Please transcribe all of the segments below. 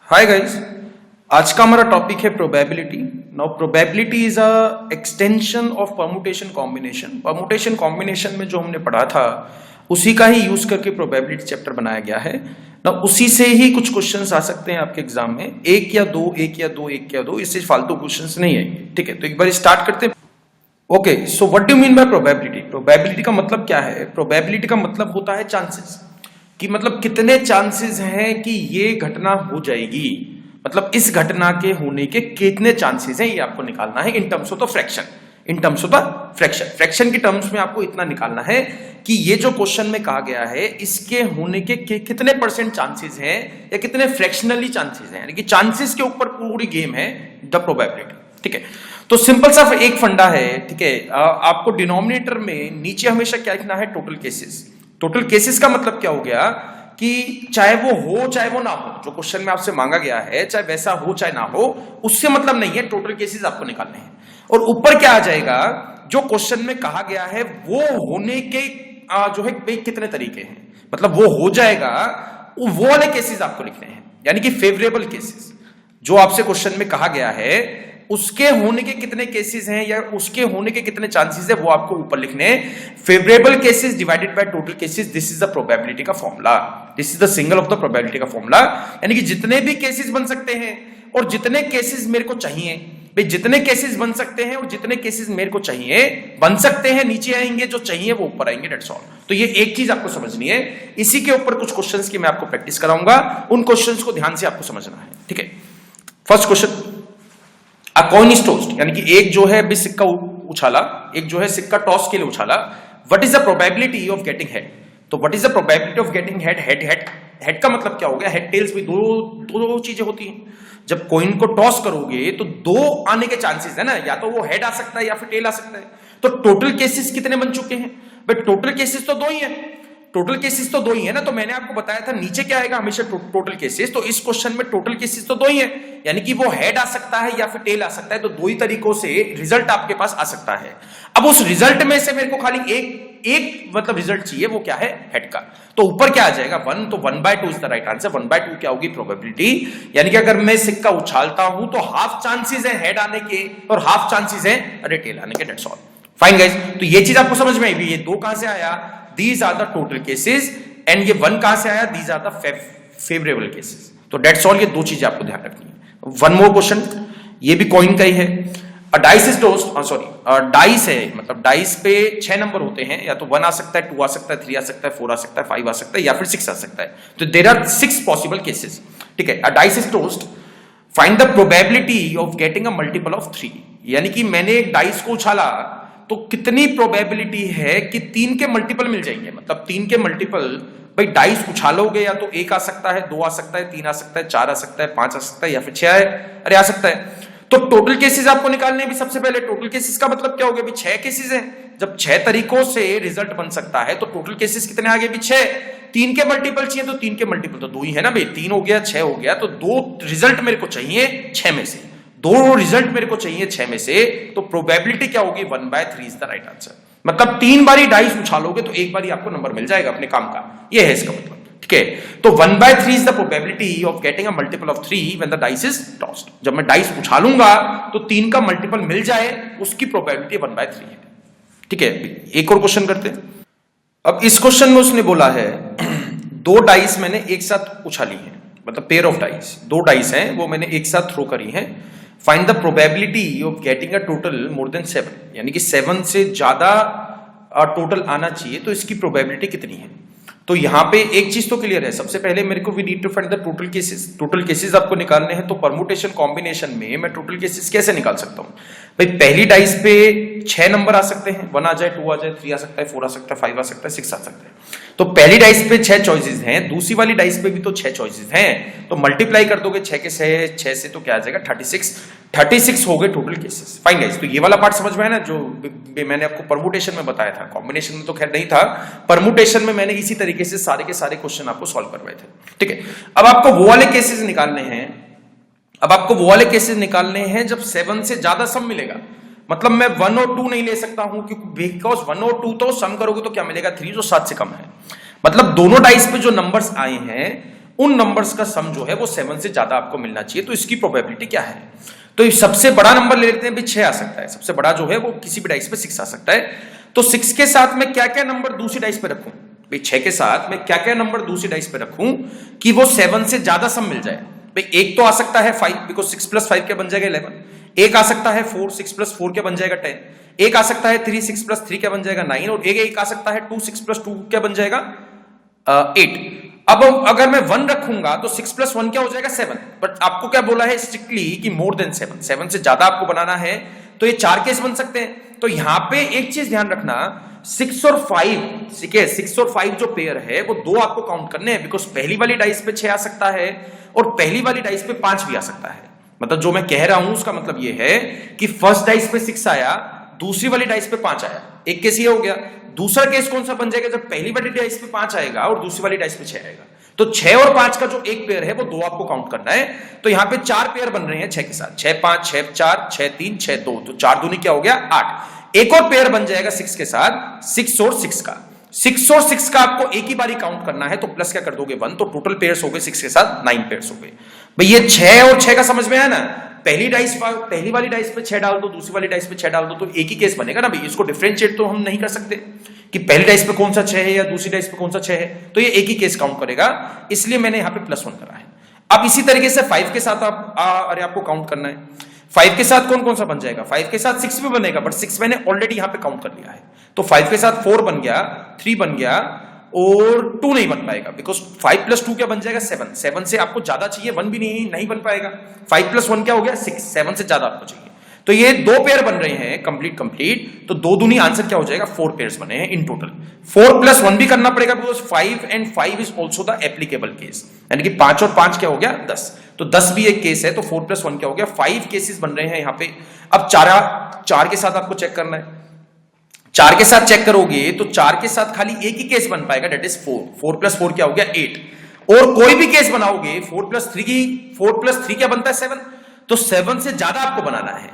Hi guys, आज का हमारा टॉपिक है probability. Now probability is a extension of permutation combination. Permutation combination में जो हमने पढ़ा था उसी का ही यूज करके प्रोबेबिलिटी चैप्टर बनाया गया है। नाउ उसी से ही कुछ क्वेश्चंस आ सकते हैं आपके एग्जाम में, एक या दो, एक या दो, एक या दो, इससे फालतू क्वेश्चंस नहीं आएंगे। ठीक है, तो एक बार स्टार्ट करते हैं। Okay, so what do you mean by probability? Probability का मतलब क्या है? प्रोबेबिलिटी का मतलब होता है चांसेस, कि मतलब कितने चांसेस हैं कि ये घटना हो जाएगी, मतलब इस घटना के होने के कितने चांसेस हैं, ये आपको निकालना है in terms of the fraction. In terms of the fraction, fraction के टर्म्स में आपको इतना निकालना है कि ये जो क्वेश्चन में कहा गया है इसके होने के कितने परसेंट चांसेस हैं या कितने फ्रैक्शनली चांसेस हैं, यानी कि चांसेस के ऊपर पूरी गेम है द प्रोबेबिलिटी। ठीक है, तो सिंपल सा एक फंडा है। ठीक है, आपको डिनोमिनेटर में नीचे हमेशा क्या लिखना है? Total cases. टोटल केसेस का मतलब क्या हो गया कि चाहे वो हो चाहे वो ना हो, जो क्वेश्चन में आपसे मांगा गया है चाहे वैसा हो चाहे ना हो, उससे मतलब नहीं है, टोटल केसेस आपको निकालने हैं। और ऊपर क्या आ जाएगा? जो क्वेश्चन में कहा गया है वो होने के जो है कितने तरीके हैं, मतलब वो हो जाएगा, वो वाले केसेस आपको लिखने हैं, यानी कि फेवरेबल केसेस। जो आपसे क्वेश्चन में कहा गया है उसके होने के कितने केसेस हैं या उसके होने के कितने चांसेस है, वो आपको ऊपर लिखने हैं। Favourable cases divided by total cases, this is the probability का formula, this is the single of the probability का फॉर्मूला। यानी कि जितने भी केसेस बन सकते हैं और जितने केसेस मेरे को चाहिए, भाई जितने केसेस बन सकते हैं और जितने केसेस मेरे को चाहिए बन सकते हैं, नीचे आएंगे, जो चाहिए वो ऊपर आएंगे, दैट्स ऑल। तो ये एक चीज आपको समझनी है। इसी के ऊपर कुछ क्वेश्चंस की मैं आपको प्रैक्टिस कराऊंगा, उन क्वेश्चंस को ध्यान से आपको समझना है। ठीक है, first question, a coin is tossed, यानी कि एक जो है अभी सिक्का उछाला, एक जो है सिक्का टॉस के लिए उछाला। What is the probability of getting head? तो what is the probability of getting head? Head head head का मतलब क्या हो गया? हेड टेल्स भी दो चीजें होती हैं। जब कॉइन को टॉस करोगे तो दो आने के चांसेस है ना, या तो वो हेड आ सकता है या फिर टेल आ सकता है। तो टोटल केसेस कितने बन चुके हैं? बट टोटल केसेस तो दो ही है, टोटल केसेस तो दो ही है ना। तो मैंने आपको बताया था नीचे क्या आएगा हमेशा? Total cases. तो इस क्वेश्चन में टोटल केसेस तो दो ही है, यानी कि वो हेड आ सकता है या फिर टेल आ सकता है। तो दो ही तरीकों से रिजल्ट आपके पास आ सकता है। अब उस रिजल्ट में से मेरे को खाली एक मतलब रिजल्ट चाहिए, वो क्या है? हेड का। तो ऊपर क्या आ जाएगा? 1, तो 1/2 इज द राइट आंसर। 1/2 क्या होगी? प्रोबेबिलिटी। यानी कि अगर मैं सिक्का उछालता हूं तो हाफ चांसेस है हेड आने के और हाफ चांसेस है अरे टेल आने के, दैट्स ऑल। फाइन गाइस, तो ये चीज आपको समझ में आई भी। ये दो कहां से आया? These are the total cases, and ये वन कहां से आया? These are the favorable cases. तो डेट्स ऑल, ये दो चीजें आपको ध्यान रखनी है। वन मोर क्वेश्चन, ये भी कॉइन का ही है। Dice is tossed, sorry dice है, मतलब डाइस पे 6 नंबर होते हैं, या तो 1 आ सकता है, 2 आ सकता है, 3 आ सकता है, 4 आ सकता है, 5 आ सकता है, या फिर 6 आ सकता है। तो देयर आर 6 पॉसिबल केसेस। ठीक है, dice is tossed, find the probability of getting a multiple of 3। यानी कि मैंने एक डाइस को उछाला तो कितनी प्रोबेबिलिटी है कि 3 के मल्टीपल मिल जाएंगे, मतलब 3 के मल्टीपल। भाई डाइस उछालोगे या तो 1 आ सकता है, 2 आ सकता है, 3 आ सकता है, 4 आ सकता है, 5 आ सकता है, या फिर 6 अरे आ सकता है। तो टोटल केसेस आपको निकालने भी सबसे पहले टोटल केसेस का मतलब क्या हो गया? 6 केसेस हैं। जब 6 तरीकों से रिजल्ट बन सकता है तो टोटल केसेस कितने आ गए? 6। 3 के मल्टीपल चाहिए तो 3 के मल्टीपल तो 2 ही है ना भाई। 3 हो गया, 6 हो गया, तो 2 रिजल्ट मेरे को चाहिए 6 में से, 2 रिजल्ट मेरे को चाहिए 6 में से। तो प्रोबेबिलिटी क्या होगी? 1/3 इज द राइट आंसर। मतलब 3 बारी डाइस उछालोगे तो एक बारी आपको नंबर मिल जाएगा अपने काम का, ये है इसका मतलब। ठीक है, तो 1/3 is the probability of getting a multiple of 3 when the dice is tossed. जब मैं डाइस उछालूंगा तो 3 का मल्टीपल मिल जाए, उसकी प्रोबेबिलिटी 1/3 है। ठीक है, एक और क्वेश्चन करते हैं। अब इस क्वेश्चन में उसने बोला है 2 डाइस मैंने एक साथ उछाली है, मतलब पेयर ऑफ डाइस, 2 डाइस हैं वो मैंने एक साथ थ्रो करी है। Find the probability of getting a total more than 7, यानी कि 7 से ज्यादा टोटल आना चाहिए, तो इसकी प्रोबेबिलिटी कितनी है? तो यहां पे एक चीज तो क्लियर है, सबसे पहले मेरे को we need to find the total cases. Total cases आपको निकालने हैं, तो परमुटेशन कॉम्बिनेशन में मैं टोटल केसेस कैसे निकाल सकता हूं? भाई पहली डाइस पे 6 नंबर आ सकते हैं, 1 आ जाए, 2 आ जाए, 3 आ सकता है, 4 आ सकता है, 5 आ सकता है, 6 आ सकता है। तो पहली डाइस पे 6 चॉइसेस हैं, दूसरी वाली डाइस पे भी तो 6 चॉइसेस हैं, तो मल्टीप्लाई कर दोगे 6 के 6 से तो क्या आ जाएगा? 36 हो गए टोटल केसेस। फाइन गाइस, तो ये वाला पार्ट समझ में आया ना, जो मैंने आपको परमुटेशन में बताया था। कॉम्बिनेशन में तो खैर नहीं था, परमुटेशन में मैंने इसी तरीके से सारे के सारे क्वेश्चन आपको सॉल्व करवाए थे। ठीक है, अब आपको वो वाले केसेस निकालने हैं, अब आपको वो वाले केसेस निकालने हैं जब 7 से ज्यादा सम मिलेगा। मतलब मैं 1 और 2 नहीं ले सकता हूं, क्योंकि बिकॉज 1 और 2 तो सम करोगे तो क्या मिलेगा? 3, जो 7 से कम है। मतलब दोनों डाइस पे जो नंबर्स आए हैं उन नंबर्स का सम जो है वो 7 से ज्यादा आपको मिलना चाहिए। तो इसकी प्रोबेबिलिटी क्या है? तो सबसे बड़ा नंबर ले लेते हैं भाई, 6 आ सकता है। सबसे बड़ा जो है वो किसी भी डाइस पे 6 आ सकता है। तो 6 के साथ मैं क्या क्या नंबर दूसरी डाइस पे रखूं भाई? 6 के साथ मैं क्या क्या नंबर दूसरी डाइस पे रखूं कि वो 7 से ज्यादा सम मिल जाए भाई? एक तो आ सकता है 5, बिकॉज 6 प्लस 5 क्या बन जाएगा 11। एक आ सकता है 4, 6 प्लस 4 क्या बन जाएगा 10। एक आ सकता है 3, 6 प्लस 3 क्या बन जाएगा 9। और एक आ सकता है 2, 6 प्लस 2 क्या बन जाएगा 8। अब अगर मैं 1 रखूंगा तो 6 प्लस 1 क्या हो जाएगा 7। बट आपको क्या बोला है स्ट्रिक्टली कि मोर देन 7, 7 से ज्यादा आपको बनाना है। तो ये 4 केस बन सकते हैं। तो यहां पे एक चीज ध्यान रखना, 6 और 5, ठीक है, 6 और 5 जो पेयर है वो 2 आपको काउंट करने हैं, बिकॉज पहली वाली डाइस पे 6 आ सकता है और पहली वाली डाइस पे 5 भी आ सकता है। मतलब जो मैं कह रहा हूं उसका मतलब ये है कि फर्स्ट डाइस पे 6 आया, दूसरी वाली डाइस पे 5 आया। एक केस ये हो गया। दूसरा केस कौन सा बन जाएगा? जब पहली वाली डाइस पे 5 आएगा और दूसरी वाली डाइस पे 6 आएगा। तो 6 और 5 का जो एक पेयर है वो 2 आपको काउंट करना है। तो यहां पे 4 पेयर बन रहे हैं 6 के साथ, 6 5 6 4 6 3 6 2। तो 4 दूनी क्या हो गया 8। एक और पेयर बन जाएगा 6 के साथ, 6 और 6 का। 6 और 6 का आपको एक ही बारी काउंट करना है, तो प्लस क्या कर दोगे 1। तो टोटल पेयर्स हो गए 6 के साथ 9 पेयर्स हो गए भाई। ये 6 और 6 का समझ में आया ना? पहली वाली डाइस पे 6 डाल दो, दूसरी वाली डाइस पे 6 डाल दो, तो एक ही केस बनेगा ना भाई। इसको डिफरेंशिएट तो हम नहीं कर सकते कि पहली डाइस पे कौन सा 6 है या दूसरी डाइस पे कौन सा 6 है। तो ये एक ही केस काउंट करेगा, इसलिए मैंने यहां पे +1 करा है। अब इसी तरीके से 5 के साथ अरे आपको काउंट करना है। 5 के साथ कौन कौन सा बन जाएगा? 5 के साथ 6 भी बनेगा, बट 6 मैंने ऑलरेडी यहां पे काउंट कर लिया है। तो 5 के साथ 4 बन गया, 3 बन गया और 2 नहीं बन पाएगा, बिकॉज 5 + 2 क्या बन जाएगा 7। 7 से आपको ज्यादा चाहिए, 1 भी नहीं बन पाएगा। 5 + 1 क्या हो गया 6, 7 से ज्यादा आपको चाहिए। तो ये 2 पेयर बन रहे हैं कंप्लीट। तो 2 दूनी आंसर क्या हो जाएगा 4 पेयर्स बने हैं इन टोटल। 4 + 1 भी करना पड़ेगा, because 5 and 5 is also the applicable case, यानी कि 5 और 5 क्या हो गया 10। तो 10 भी एक केस है, तो 4 + 1 क्या हो गया 5 केसेस बन रहे हैं यहाँ पे। अब 4 के साथ आपको चेक करना है। 4 के साथ चेक करोगे तो 4 के साथ खाली एक ही केस बन पाएगा, डेट इज 4। 4 + 4 क्या हो गया 8। और कोई भी केस बनाओगे 4 + 3 क्या बनता है 7। तो 7 से ज्यादा आपको बनाना है।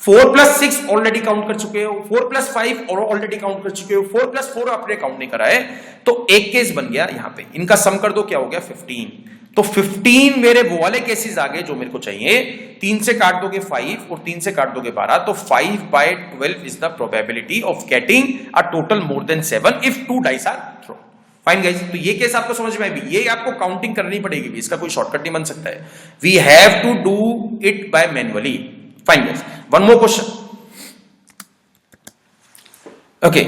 4 + 6 ऑलरेडी काउंट कर चुके हो, 4 + 5 और ऑलरेडी काउंट कर चुके हो, 4 + 4 आपने काउंट नहीं करा है। तो एक केस बन गया यहां पे, इनका सम कर दो क्या हो गया 15। तो 15 मेरे वो वाले केसेस आ गए जो मेरे को चाहिए। 3 से काट दोगे 5 और 3 से काट दोगे 12, तो 5/12 is the probability of getting a total more than 7 if 2 dice are thrown. Fine guys, तो ये केस आपको समझ में आएगी। ये आपको काउंटिंग करनी पड़ेगी, इसका कोई शॉर्टकट नहीं बन सकता है। We have to do it by manually. Fine guys, one more question. Okay,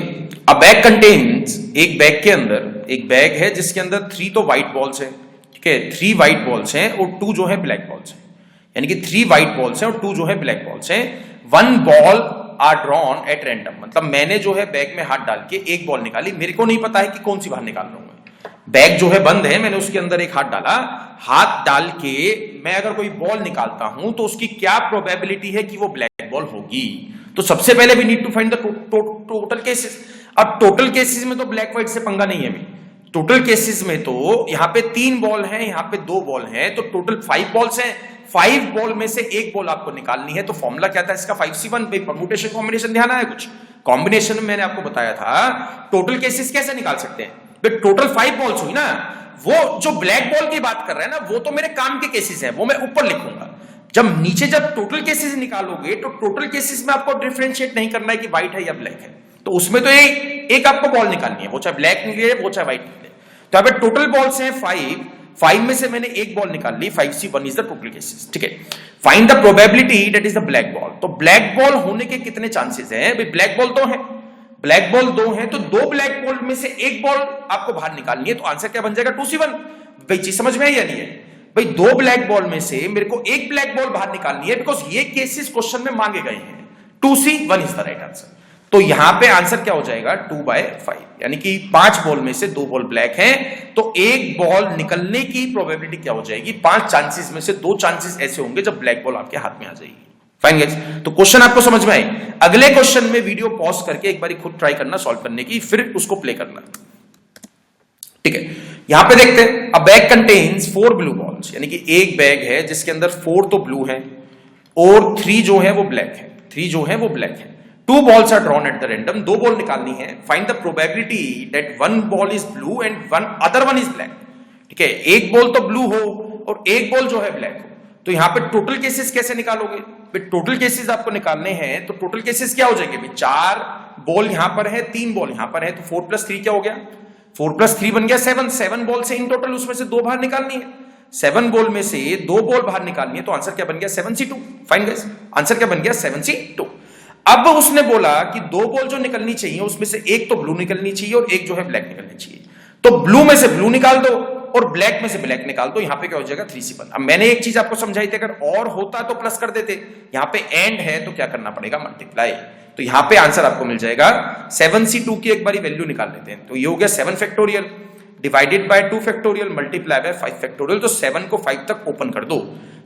a bag contains, एक बैग के अंदर एक बैग है जिसके अंदर 3 तो व्हाइट बॉल्स है, ठीक है, 3 व्हाइट बॉल्स हैं और 2 जो है ब्लैक बॉल्स हैं, यानी कि 3 व्हाइट बॉल्स हैं और 2 जो है ब्लैक बॉल्स हैं। 1 ball are drawn at random, मतलब मैंने जो है बैग में हाथ डाल के एक बॉल निकाली, मेरे को नहीं पता है कि कौन सी बाहर निकाल रहा हूं मैं। बैग जो है बंद है, मैंने उसके अंदर एक हाथ डाला, हाथ डाल के मैं अगर कोई बॉल निकालता हूं तो उसकी क्या प्रोबेबिलिटी है कि वो ब्लैक बॉल होगी। तो सबसे पहले we need to find the total cases. अब टोटल केसेस में तो ब्लैक व्हाइट से पंगा नहीं है अभी। टोटल केसेस में तो यहां पे 3 बॉल हैं, यहां पे 2 बॉल हैं, तो टोटल 5 बॉल्स हैं। 5 बॉल में से एक बॉल आपको निकालनी है। तो फॉर्मूला क्या था इसका 5C1 पे। परम्यूटेशन कॉम्बिनेशन ध्यान आया कुछ? कॉम्बिनेशन में मैंने आपको बताया था टोटल केसेस कैसे निकाल सकते हैं। टोटल 5 बॉल्स हुई ना, वो जो ब्लैक बॉल की बात कर रहे हैं ना, वो तो मेरे काम के केसेस हैं, वो मैं ऊपर लिखूंगा। जब नीचे जब टोटल केसेस निकालोगे तो टोटल केसेस में आपको डिफरेंशिएट नहीं करना है कि व्हाइट है या ब्लैक है। तो उसमें तो एक आपको बॉल निकालनी है, वो चाहे ब्लैक निकले वो चाहे व्हाइट निकले। तो यहाँ पे टोटल बॉल्स हैं 5 में से मैंने एक बॉल निकाल ली, 5C1 is the total cases, ठीक है। Find the probability that is the black ball. तो ब्लैक बॉल होने के कितने चांसेस हैं भाई? ब्लैक बॉल 2 है, ब्लैक बॉल 2 है, तो 2 ब्लैक बॉल में से एक बॉल आपको बाहर निकालनी है। तो आंसर क्या बन जाएगा 2C1। भाई चीज समझ में आई या नहीं है भाई? 2 ब्लैक बॉल में से मेरे को एक ब्लैक बॉल बाहर निकालनी है, बिकॉज ये केसेस क्वेश्चन में मांगे गए हैं। 2C1 is the right answer. तो यहां पे आंसर क्या हो जाएगा 2/5, यानी कि 5 बॉल में से 2 बॉल ब्लैक हैं, तो एक बॉल निकलने की प्रोबेबिलिटी क्या हो जाएगी? 5 चांसेस में से 2 चांसेस ऐसे होंगे जब ब्लैक बॉल आपके हाथ में आ जाएगी। फाइन गाइस, तो क्वेश्चन आपको समझ में आए? अगले क्वेश्चन में वीडियो पॉज करके एक बार खुद ट्राई करना सॉल्व करने की, फिर उसको प्ले करना, ठीक है। यहां पे देखते हैं, अ बैग कंटेन्स 4 ब्लू बॉल्स, यानी कि एक बैग है जिसके अंदर 4 तो ब्लू है और 3 जो है वो ब्लैक है। 3 जो है वो ब्लैक है। 2 balls are drawn at the random, 2 ball निकालनी है। Find the probability that 1 ball is blue and 1 other one is black। ठीक है, एक बॉल तो ब्लू हो और एक बॉल जो है ब्लैक हो, तो यहां पे टोटल केसेस कैसे निकालोगे? टोटल केसेस आपको निकालने हैं तो टोटल केसेस क्या हो जाएंगे? 4 बॉल यहां पर है, 3 बॉल यहां पर है, तो 4 + 3 क्या हो गया? 4 + 3 बन गया 7। 7 बॉल से इन टोटल उसमें से 2 बाहर निकालनी है, 7 बॉल में से 2 बॉल बाहर निकालनी है, तो आंसर क्या बन गया? 7C2। फाइन गाइस, आंसर क्या बन गया? 7C2। अब उसने बोला कि 2 बॉल जो निकलनी चाहिए उसमें से एक तो ब्लू निकलनी चाहिए और एक जो है ब्लैक निकलनी चाहिए, तो ब्लू में से ब्लू निकाल दो और ब्लैक में से ब्लैक निकाल दो। यहां पे क्या हो जाएगा? 3C1। अब मैंने एक चीज आपको समझाई थी, अगर और होता तो प्लस कर देते, यहां पे एंड है तो क्या करना पड़ेगा? मल्टीप्लाई। तो यहां पे आंसर आपको मिल जाएगा 7C2 की एक बारी वैल्यू निकाल लेते हैं, तो ये हो गया 7 factorial divided by 2 factorial multiply by 5 factorial, तो 7 को 5 तक ओपन कर दो,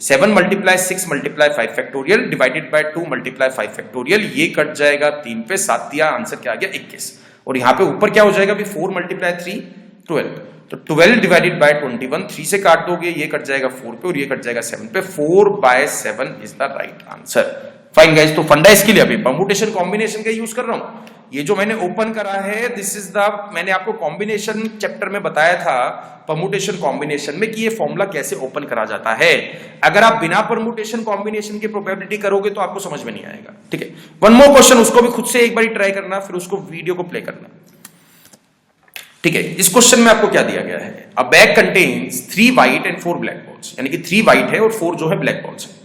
7 × 6 × 5 फैक्टोरियल डिवाइडेड बाय 2 × 5 फैक्टोरियल, ये कट जाएगा 3 पे, 7 दिया, आंसर क्या आ गया? 21। और यहां पे ऊपर क्या हो जाएगा? 4 × 3 12, तो 12 डिवाइडेड बाय 21, 3 से काट दोगे, ये कट जाएगा 4 पे और ये कट जाएगा 7 पे, 4/7 is the right answer. Fine guys, तो फंडा इसके लिए अभी परम्यूटेशन कॉम्बिनेशन का यूज कर रहा हूं। ये जो मैंने ओपन करा है, दिस इज द, मैंने आपको कॉम्बिनेशन चैप्टर में बताया था परम्यूटेशन कॉम्बिनेशन में कि ये फॉर्मूला कैसे ओपन करा जाता है। अगर आप बिना परम्यूटेशन कॉम्बिनेशन की प्रोबेबिलिटी करोगे तो आपको समझ में नहीं आएगा। ठीक है, वन मोर क्वेश्चन, उसको भी खुद से एक बार ट्राई करना, फिर उसको वीडियो को प्ले करना। ठीक है, इस क्वेश्चन में आपको क्या दिया गया है? A bag contains 3 white and 4 black balls, यानी कि 3 व्हाइट है और 4 जो है ब्लैक बॉल्स है।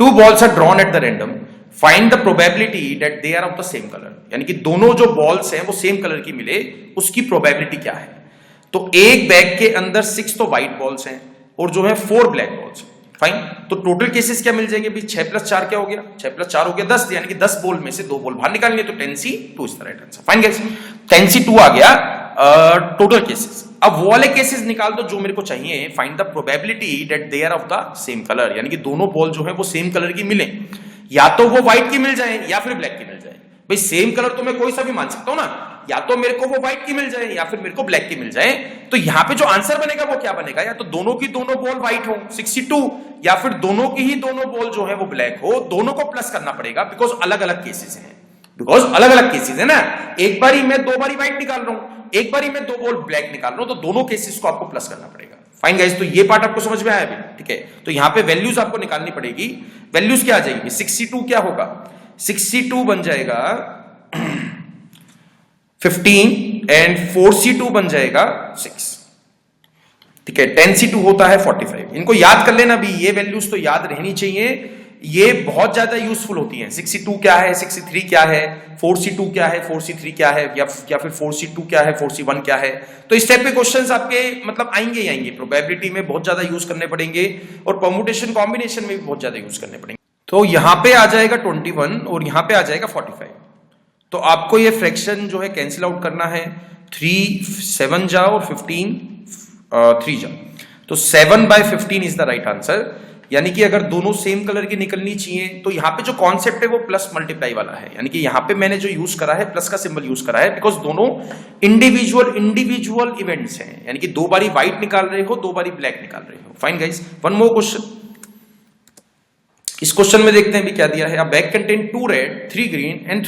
2 balls are drawn at the random, find the probability that they are of the same colour, यानी कि दोनों जो बॉल्स हैं वो सेम कलर की मिले, उसकी प्रोबेबिलिटी क्या है? तो एक बैग के अंदर 6 तो व्हाइट बॉल्स हैं और जो है 4 ब्लैक बॉल्स। फाइन, तो टोटल केसेस क्या मिल जाएंगे? 6 + 4 क्या हो गया? 6 + 4 हो गया 10, यानी कि 10 बॉल में से 2 बॉल बाहर निकालनी है, तो 10C2 is the right answer. Fine guys, 10C2 आ गया टोटल केसेस। अब वो वाले केसेस निकाल दो जो मेरे को चाहिए, find the probability that they are of the same colour, यानी कि दोनों बॉल जो है वो सेम कलर की मिले, या तो वो व्हाइट की मिल जाए या फिर ब्लैक की मिल जाए। भाई सेम कलर तो मैं कोई सा भी मान सकता हूं ना, या तो मेरे को वो व्हाइट की मिल जाए या फिर मेरे को ब्लैक की मिल जाए। तो यहां पे जो आंसर बनेगा वो क्या बनेगा? या तो दोनों की दोनों बॉल व्हाइट हो 62, या फिर दोनों की ही दोनों बॉल जो है वो ब्लैक हो। दोनों को प्लस करना पड़ेगा बिकॉज अलग अलग केसेस हैं, बिकॉज अलग अलग केसेस है ना। एक बारी मैं 2 बारी व्हाइट निकाल रहा हूं, एक बारी मैं 2 बॉल ब्लैक निकाल रहा हूं, तो दोनों केसेस को आपको प्लस करना पड़ेगा। फाइन गाइस, तो ये पार्ट आपको समझ में आया अभी? ठीक है, तो यहां पे वैल्यूज आपको निकालनी पड़ेगी। वैल्यूज क्या आ जाएगी? 62 क्या होगा? 62 बन जाएगा 15 एंड 4C2 बन जाएगा 6। ठीक है, 10C2 होता है 45। इनको याद कर लेना भी, ये वैल्यूज तो याद रहनी चाहिए, ये बहुत ज्यादा यूजफुल होती हैं। 62 क्या है, 63 क्या है, 4C2 क्या है, 4C3 क्या है, या फिर 4C2 क्या है, 4C1 क्या है। तो इस टाइप के क्वेश्चंस आपके मतलब आएंगे ही आएंगे। प्रोबेबिलिटी में बहुत ज्यादा यूज करने पड़ेंगे और परम्यूटेशन कॉम्बिनेशन में भी बहुत ज्यादा यूज करने पड़ेंगे। तो यहां पे आ जाएगा 21 और यहां पे आ जाएगा 45। तो आपको ये फ्रैक्शन जो है कैंसिल आउट करना है, 3 7 जाओ और 15 3 जाओ, तो 7/15 इज द राइट आंसर। यानी कि अगर दोनों सेम कलर की निकलनी चाहिए, तो यहां पे जो कॉन्सेप्ट है वो प्लस मल्टीप्लाई वाला है, यानी कि यहां पे मैंने जो यूज करा है प्लस का सिंबल यूज करा है, बिकॉज दोनों इंडिविजुअल इवेंट्स हैं, यानी कि 2 बारी व्हाइट निकाल रहे हो, 2 बारी ब्लैक निकाल रहे हो। Fine guys, one more question. इस क्वेश्चन में देखते हैं भी क्या दिया है। A bag contain 2 red 3 green and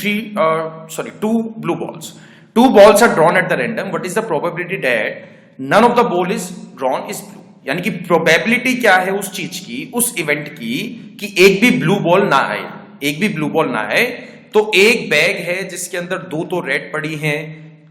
2 blue balls. 2 balls are drawn at the random, what is the probability that none of the ball is drawn is blue, यानी कि प्रोबेबिलिटी क्या है उस चीज की, उस इवेंट की, कि एक भी ब्लू बॉल ना आए, एक भी ब्लू बॉल ना आए। तो एक बैग है जिसके अंदर 2 तो रेड पड़ी हैं,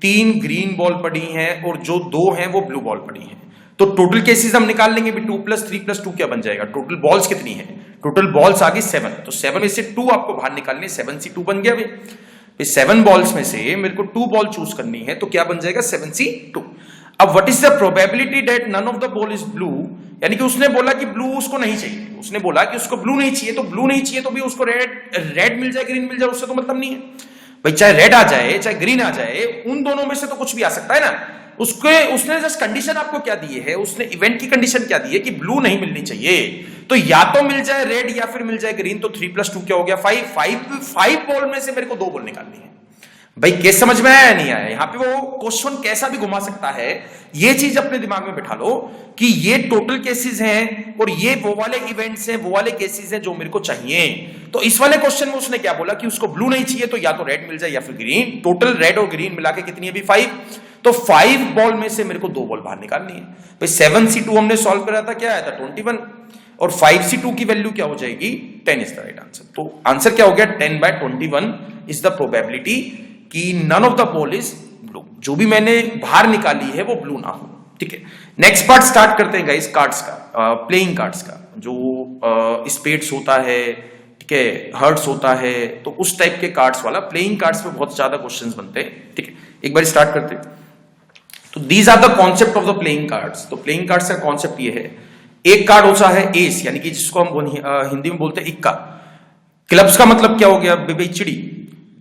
3 ग्रीन बॉल पड़ी हैं और जो 2 हैं वो ब्लू बॉल पड़ी हैं। तो टोटल केसेस हम निकाल लेंगे भी, 2 + 3 + 2 क्या बन जाएगा? टोटल बॉल्स कितनी है? टोटल बॉल्स आ गई 7, तो 7 में से 2 आपको बाहर निकालने, 7C2 बन गया भाई। 7 बॉल्स में से मेरे को 2 बॉल चूज करनी है, तो क्या बन जाएगा? 7C2। अब what is the probability that none of the ball is blue, यानी कि उसने बोला कि ब्लू उसको नहीं चाहिए, उसने बोला कि उसको ब्लू नहीं चाहिए, तो ब्लू नहीं चाहिए तो भी उसको रेड मिल जाए, ग्रीन मिल जाए, उससे तो मतलब नहीं है भाई। चाहे रेड आ जाए चाहे ग्रीन आ जाए, उन दोनों में से तो कुछ भी आ सकता है ना। उसने जस्ट कंडीशन आपको क्या दी है, उसने इवेंट की कंडीशन क्या दी है कि ब्लू नहीं मिलनी चाहिए, तो या तो मिल जाए रेड या फिर मिल जाए ग्रीन। तो 3 + 2 क्या हो गया? 5 बॉल में से मेरे को 2 बॉल निकालनी है। भाई केस समझ में आया या नहीं आया? यहां पे वो क्वेश्चन कैसा भी घुमा सकता है, ये चीज अपने दिमाग में बिठा लो कि ये टोटल केसेस हैं और ये वो वाले इवेंट्स हैं, वो वाले केसेस हैं जो मेरे को चाहिए। तो इस वाले क्वेश्चन में उसने क्या बोला कि उसको ब्लू नहीं चाहिए, तो या तो रेड मिल जाए या फिर ग्रीन। टोटल रेड और ग्रीन मिला के कितनी है? 5। तो 5 बॉल में से मेरे को 2 बॉल बाहर निकालनी है। भाई 7C2 हमने सॉल्व करा था, क्या आया था 21, और 5C2 की वैल्यू क्या हो जाएगी 10 इज द राइट आंसर। तो आंसर क्या हो गया 10/21 इज द प्रोबेबिलिटी कि none of the ball is blue, जो भी मैंने बाहर निकाली है वो ब्लू ना हो। ठीक है, नेक्स्ट पार्ट स्टार्ट करते हैं गाइस कार्ड्स का, प्लेइंग कार्ड्स का, जो स्पेड्स होता है, ठीक है, हर्ट्स होता है, तो उस टाइप के कार्ड्स वाला प्लेइंग कार्ड्स पे बहुत ज्यादा क्वेश्चंस बनते हैं। ठीक है, एक बार स्टार्ट करते हैं। तो these are the concept of the playing cards. तो प्लेइंग कार्ड्स का कॉन्सेप्ट ये है, एक कार्ड होता है एस, यानी कि जिसको हम हिंदी में बोलते हैं इक्का। क्लब्स का मतलब क्या हो गया चिड़ी,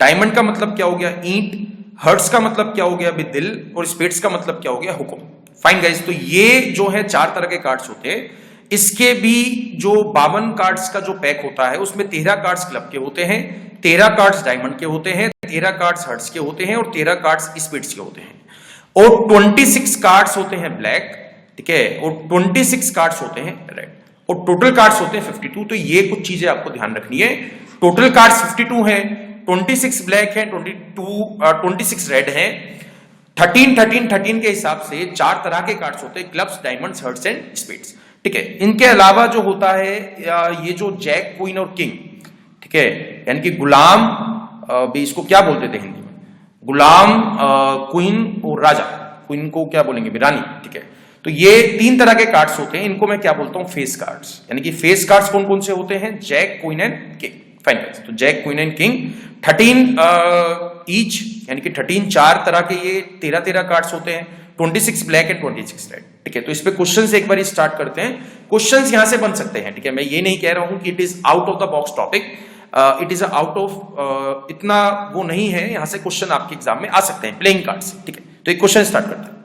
डायमंड का मतलब क्या हो गया ईंट, हर्ट्स का मतलब क्या हो गया दिल, और स्पेड्स का मतलब क्या हो गया हुक्म। फाइन गाइस, तो ये जो है 4 तरह के कार्ड्स होते हैं। इसके भी जो 52 कार्ड्स का जो पैक होता है उसमें 13 कार्ड्स क्लब के होते हैं, 13 कार्ड्स डायमंड के होते हैं, 13 कार्ड्स हर्ट्स के होते हैं और 13 कार्ड्स स्पेड्स के होते हैं, और 26 कार्ड्स होते हैं ब्लैक, ठीक है, और 26 कार्ड्स होते हैं रेड, और टोटल कार्ड्स होते हैं 52। तो ये कुछ चीजें आपको ध्यान रखनी है। टोटल कार्ड्स 52 हैं, 26 ब्लैक है, 26 रेड है, 13 के हिसाब से 4 तरह के कार्ड्स होते हैं, clubs, diamonds, hearts and spades. ठीक है, इनके अलावा जो होता है ये जो जैक, क्वीन और किंग, ठीक है, यानी कि गुलाम, भी इसको क्या बोलते थे हिंदी में, गुलाम, क्वीन और राजा, क्वीन को क्या बोलेंगे रानी। ठीक है, तो ये 3 तरह के कार्ड्स होते हैं, इनको मैं क्या बोलता हूं फेस कार्ड्स। यानी कि फेस कार्ड्स कौन कौन से होते हैं, jack, queen and king. Fine, तो jack, queen and king 13 each, यानी कि 13 4 तरह के ये 13 कार्ड्स होते हैं, 26 ब्लैक एंड 26 रेड। ठीक है, तो इस पे क्वेश्चंस एक बार स्टार्ट करते हैं। क्वेश्चंस यहां से बन सकते हैं, ठीक है, मैं ये नहीं कह रहा हूं कि it is out of the box topic, it is out of, इतना वो नहीं है, यहां से क्वेश्चन आपके एग्जाम में आ सकते हैं प्लेइंग कार्ड से। ठीक है, तो एक क्वेश्चन स्टार्ट करते हैं।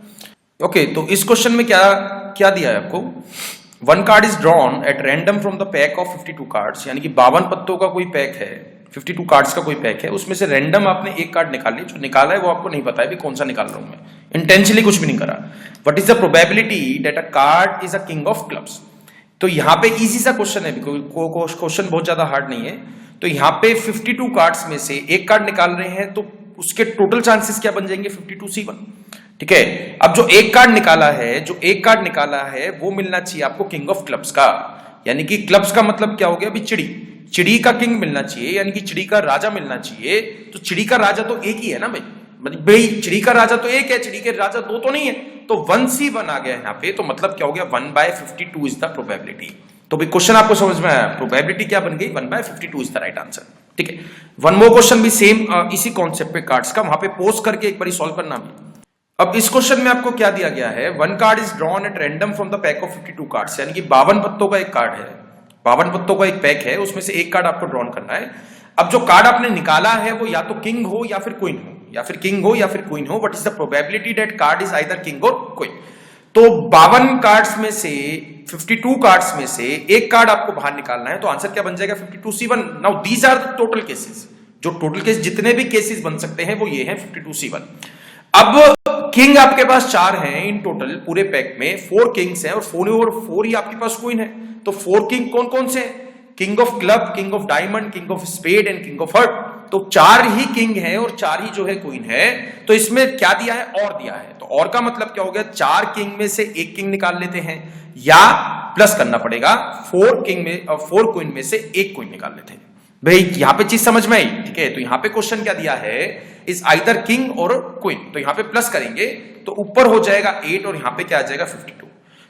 ओके, तो इस क्वेश्चन में क्या दिया है आपको, 1 card is drawn at random from the pack of 52 cards, यानी कि 52 पत्तों का कोई पैक है, 52 कार्ड्स का कोई पैक है, उसमें से रैंडम आपने एक कार्ड निकाल लिया, जो निकाला है वो आपको नहीं पता है भी कौन सा निकाल रहा हूं मैं, इंटेंशनली कुछ भी नहीं करा। What is the probability that a card is a king of clubs. तो यहाँ पे इजी सा क्वेश्चन है, क्वेश्चन बहुत ज्यादा हार्ड नहीं है। तो यहाँ पे 52 कार्ड्स में से एक कार्ड निकाल रहे हैं, तो उसके टोटल चांसेस क्या बन जाएंगे 52C1। ठीक है, अब जो एक कार्ड निकाला है वो मिलना चाहिए आपको किंग ऑफ क्लब्स का, यानी कि क्लब्स का मतलब क्या हो गया अभी चिड़ी का किंग मिलना चाहिए, यानी कि चिड़ी का राजा मिलना चाहिए। तो चिड़ी का राजा तो एक ही है ना भाई, मतलब भाई चिड़ी का राजा तो एक है, चिड़ी के राजा 2 तो नहीं है, तो 1C1 आ गया यहाँ पे, तो मतलब क्या हो गया 1/52 इज द प्रोबेबिलिटी। तो भाई क्वेश्चन आपको समझ में आया, प्रोबेबिलिटी क्या बन गई 1/52 इज द राइट आंसर। ठीक है, वन मोर क्वेश्चन भी सेम इसी कॉन्सेप्ट पे कार्ड्स का, वहां पे पोस्ट करके एक बार सॉल्व करना भी। अब इस क्वेश्चन में आपको क्या दिया गया है, 1 card is drawn at random from the pack of 52 cards, यानी कि 52 पत्तों का एक कार्ड है, 52 पत्तों का एक पैक है, उसमें से एक कार्ड आपको ड्रॉन करना है। अब जो कार्ड आपने निकाला है वो या तो किंग हो या फिर क्वीन हो, या फिर किंग हो या फिर क्वीन हो, what is the probability that card is either king और क्वीन। तो 52 कार्ड्स में से 52 कार्ड्स में से एक कार्ड आपको बाहर निकालना है, तो आंसर क्या बन जाएगा 52C1। Now these are the total cases, जो टोटल केस जितने भी केसेस बन सकते हैं वो ये हैं 52C1। अब किंग आपके पास 4 हैं इन टोटल पूरे पैक में, 4 किंग्स हैं और 4 ही आपके पास क्वीन है। तो 4 किंग कौन कौन से हैं, king of club, king of diamond, king of spade and king of heart. तो 4 ही किंग है और 4 ही जो है क्वीन है। तो इसमें क्या दिया है, और दिया है, तो और का मतलब क्या हो गया, 4 किंग में से एक किंग निकाल लेते हैं, या प्लस करना पड़ेगा 4 क्वीन में से एक क्वीन निकाल लेते हैं। भाई यहां पे चीज समझ में आई। ठीक है, तो यहां पे क्वेश्चन क्या दिया है, इज आइदर किंग और क्वीन, तो यहां पे प्लस करेंगे तो ऊपर हो जाएगा 8 और यहां पे क्या आ जाएगा 52।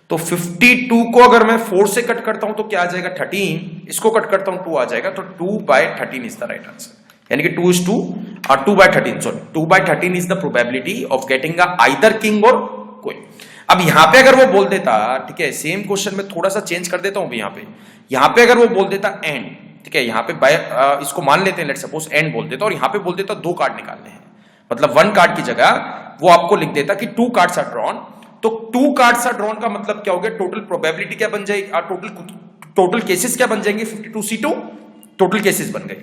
तो 52 को अगर मैं 4 से कट करता हूं तो क्या आ जाएगा 13, इसको कट करता हूं 2 आ जाएगा, तो 2/13 इज द राइट आंसर, यानी कि 2/13 sorry 2/13 is the probability of getting either king और क्वीन। अब यहां पे अगर वो बोल देता, ठीक है, सेम क्वेश्चन में थोड़ा सा चेंज कर देता हूं, यहां पे अगर वो बोल देता एंड, ठीक है, यहाँ पे इसको मान लेते हैं, लेट्स सपोज एंड बोल देता, और यहाँ पे बोल देता 2 कार्ड निकालने हैं, मतलब 1 कार्ड की जगह वो आपको लिख देता कि 2 कार्ड्स आर ड्रॉन। तो 2 कार्ड्स आर ड्रॉन का मतलब क्या हो गया, टोटल प्रोबेबिलिटी क्या बन जाएगी, टोटल केसेस क्या बन जाएंगे 52C2 टोटल केसेस बन गए।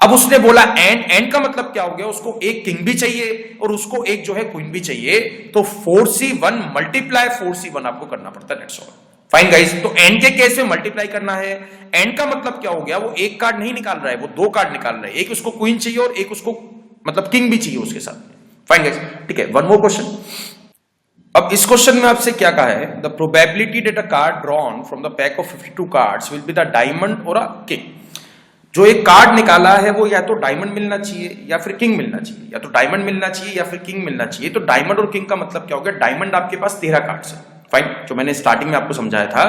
अब उसने बोला एंड का मतलब क्या हो गया, उसको एक किंग भी चाहिए और उसको एक जो है क्वीन भी चाहिए, तो 4C1 मल्टीप्लाई 4C1 आपको करना पड़ता है, दैट्स ऑल। फाइन गाइस, तो एंड के केस में मल्टीप्लाई करना है। एंड का मतलब क्या हो गया, वो एक कार्ड नहीं निकाल रहा है, वो 2 कार्ड निकाल रहा है, एक उसको क्वीन चाहिए और एक उसको मतलब किंग भी चाहिए उसके साथ। फाइन गाइस, ठीक है, वन मोर क्वेश्चन। अब इस क्वेश्चन में आपसे क्या कहा है, the probability that a card drawn from the pack of 52 cards will be the diamond और अ किंग। जो एक कार्ड निकाला है वो या तो डायमंड मिलना चाहिए या फिर किंग मिलना चाहिए, या तो डायमंड मिलना चाहिए या फिर किंग मिलना चाहिए। तो डायमंड और किंग का मतलब क्या हो गया, डायमंड आपके पास 13 कार्ड्स है, फाइन, जो मैंने स्टार्टिंग में आपको समझाया था,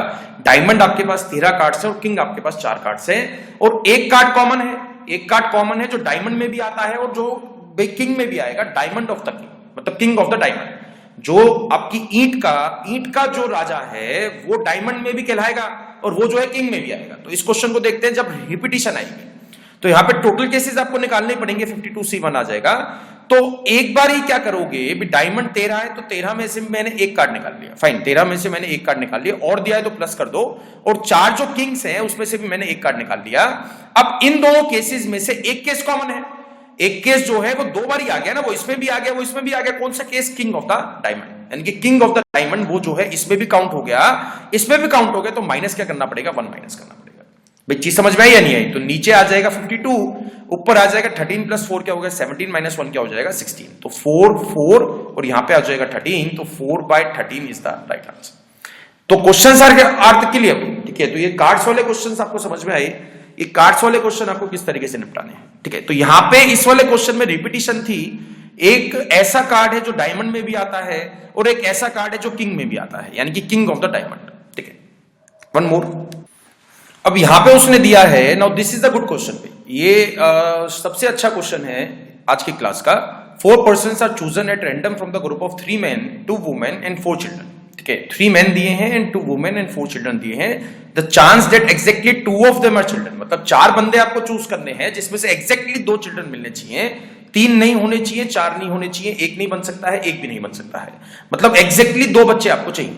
डायमंड आपके पास 13 कार्ड्स है और किंग आपके पास 4 कार्ड्स है, और एक कार्ड कॉमन है, एक कार्ड कॉमन है जो डायमंड में भी आता है और जो किंग में भी आएगा, डायमंड ऑफ द किंग, मतलब किंग ऑफ द डायमंड। जो आपकी ईंट का जो राजा है वो डायमंड में भी कहलाएगा और वो जो है किंग में भी आएगा। तो इस क्वेश्चन को देखते हैं, जब रिपीटिशन आएगी तो यहाँ पे टोटल केसेस आपको निकालने पड़ेंगे, 52C1 आ जाएगा। तो एक बार ही क्या करोगे, डायमंड 13 है तो 13 में से मैंने एक कार्ड निकाल लिया, फाइन, 13 में से मैंने एक कार्ड निकाल लिया, और दिया है तो प्लस कर दो, और 4 जो किंग्स हैं उसमें से भी मैंने एक कार्ड निकाल लिया। अब इन दोनों केसेस में से एक केस कॉमन है, एक केस जो है वो 2 बार ही आ गया ना, वो इसमें भी आ गया, वो इसमें भी आ गया। कौन सा case, king of the diamond, यानी कि किंग ऑफ द डायमंड वो जो है इसमें भी काउंट हो गया, इसमें भी काउंट हो गया, तो माइनस क्या करना पड़ेगा, 1 माइनस करना पड़ेगा। भाई चीज समझ में आई या नहीं आई? तो नीचे आ जाएगा 52, ऊपर आ जाएगा 13 प्लस 4 क्या हो गया 17, माइनस 1 क्या हो जाएगा 16, तो 4 और यहां पे आ जाएगा 13, तो 4/13 इज द राइट आंसर। तो क्वेश्चन अर्थ क्लियर, ठीक है। तो ये कार्ड्स वाले क्वेश्चन आपको समझ में आए, ये कार्ड्स वाले क्वेश्चन आपको किस तरीके से निपटाने हैं, ठीक है। तो यहां पे इस वाले क्वेश्चन में रिपीटिशन थी, एक ऐसा कार्ड है जो डायमंड में भी आता है और एक ऐसा कार्ड है जो किंग में भी आता है, यानी कि किंग ऑफ द डायमंड, ठीक है। वन मोर, अब यहां पे उसने दिया है, now this is the good question, ये सबसे अच्छा क्वेश्चन है आज की क्लास का। 4 persons are chosen at random from the group of 3 men, 2 women and 4 children, ठीक है। 3 men दिए हैं एंड 2 women and 4 children दिए हैं। The chance that exactly 2 of them are children, मतलब 4 बंदे आपको चूज करने हैं जिसमें से एग्जैक्टली 2 चिल्ड्रन मिलने चाहिए, 3 नहीं होने चाहिए, 4 नहीं होने चाहिए, 1 नहीं बन सकता है, 1 भी नहीं बन सकता है, मतलब एग्जैक्टली 2 बच्चे आपको चाहिए।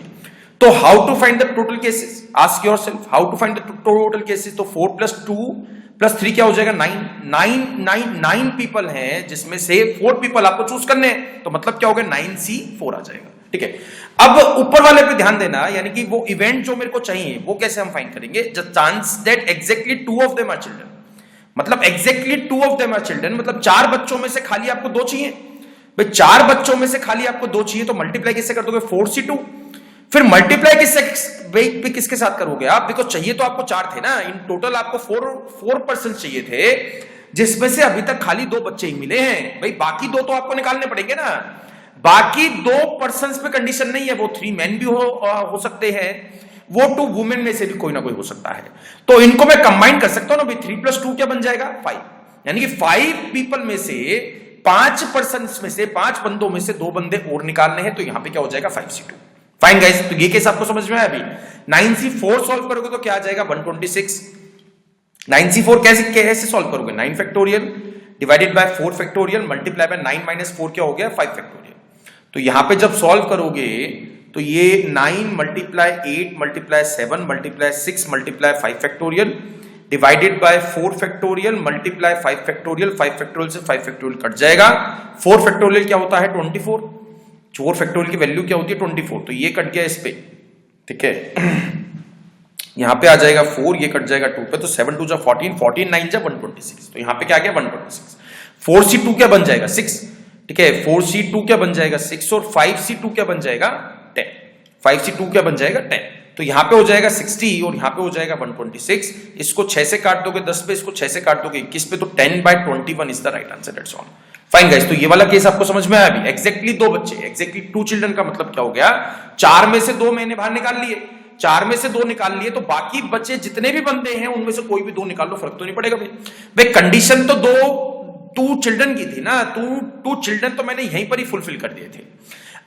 तो how to find the total cases, ask yourself how to find the total cases. तो 4 + 2 + 3 क्या हो जाएगा 9 पीपल हैं जिसमें से 4 पीपल आपको चूज करने हैं, तो मतलब क्या हो गया 9C4 आ जाएगा, ठीक है। अब ऊपर वाले पे ध्यान देना, यानी कि वो इवेंट जो मेरे को चाहिए वो कैसे हम फाइंड करेंगे, the chance that exactly 2 of them are children, मतलब exactly 2 of them are children, मतलब 4 बच्चों में से खाली आपको 2 चाहिए। भाई 4 बच्चों में से खाली आपको 2 चाहिए, तो मल्टीप्लाई किससे कर दोगे 4C2, फिर मल्टीप्लाई किसके साथ करोगे आप, देखो चाहिए तो आपको 4 थे ना, इन टोटल आपको 4 पर्सन चाहिए थे, जिसमें से अभी तक खाली 2 बच्चे ही मिले हैं। भाई बाकी 2 तो आपको निकालने पड़ेंगे ना, बाकी 2 पर्सन पे कंडीशन नहीं है, वो 3 men भी हो सकते हैं, वो 2 women में से भी कोई ना कोई हो सकता है। तो इनको मैं कंबाइन कर सकता हूं ना, 3 + 2 क्या बन जाएगा 5, यानी कि 5 पीपल में से 5 पर्सन में से 5 बंदों में से 2 बंदे और निकालने हैं, तो यहां पे क्या हो जाएगा 5C2। फाइन गाइस, तो ये केस आपको समझ में आया। अभी 9C4 सॉल्व करोगे तो क्या आ जाएगा 126। 9C4 कैसे सॉल्व करोगे, 9 factorial divided by 4 factorial multiply by 9 - 4 क्या हो गया 5 फैक्टोरियल। तो यहां पे जब सॉल्व करोगे तो ये 9 × 8 × 7 × 6 × 5 factorial divided by 4 factorial multiply 5 factorial, 5 factorial से 5 फैक्टोरियल कट जाएगा, 4 फैक्टोरियल क्या होता है 24, 4 फैक्टोरियल की वैल्यू क्या होती है 24, तो ये कट गया इस पे, ठीक है। यहां पे आ जाएगा 4, ये कट जाएगा 2 पे, तो 7 × 2 = 14, 14 × 9 = 126, तो यहां पे क्या आ गया 126। 4C2 क्या बन जाएगा 6, ठीक है, 4C2 क्या बन जाएगा 6, और 5C2 क्या बन जाएगा 10, 5C2 क्या बन जाएगा 10, तो यहां पे हो जाएगा 60 और यहां पे हो जाएगा 126। इसको 6 से काट दोगे 10 पे, इसको 6 से काट दोगे 21 पे, तो 10/21 is the right answer, that's all. Fine guys, तो ये वाला केस आपको समझ में आया। अभी एग्जैक्टली 2 बच्चे, एग्जैक्टली 2 चिल्ड्रन का मतलब क्या हो गया, 4 में से 2 मैंने बाहर निकाल लिए, 4 में से 2 निकाल लिए, तो बाकी बच्चे जितने भी बंदे हैं उनमें से कोई भी 2 निकाल लो, फर्क तो नहीं पड़ेगा। भाई कंडीशन तो 2 चिल्ड्रन की थी ना, 2 चिल्ड्रन तो मैंने यहीं पर ही फुलफिल कर दिए थे।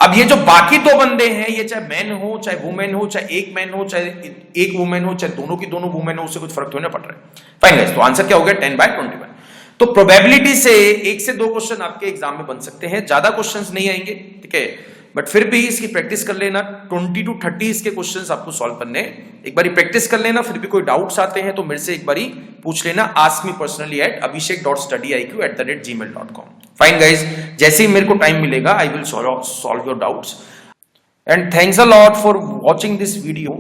अब ये जो बाकी 2 बंदे हैं, ये चाहे मैन हो चाहे वुमेन हो, चाहे एक मैन हो चाहे एक वुमेन हो, चाहे दोनों की दोनों वुमेन हो, उससे कुछ फर्क तो नहीं पड़ रहा है। फाइन गाइस, तो आंसर क्या हो गया 10/21। तो प्रोबेबिलिटी से 1 से 2 क्वेश्चन आपके एग्जाम में बन सकते हैं, ज्यादा क्वेश्चंस नहीं आएंगे, ठीक है, बट फिर भी इसकी प्रैक्टिस कर लेना। 20 to 30 इसके क्वेश्चंस आपको सॉल्व करने, एक बारी प्रैक्टिस कर लेना। फिर भी कोई डाउट्स आते हैं तो मेरे से एक बारी पूछ लेना, ask me personally at abhishek.studyiq@gmail.com। Fine guys, जैसे ही मेरे को टाइम मिलेगा I will solve your doubts, and thanks a lot for watching this video,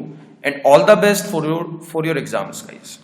and all the best for your exams guys.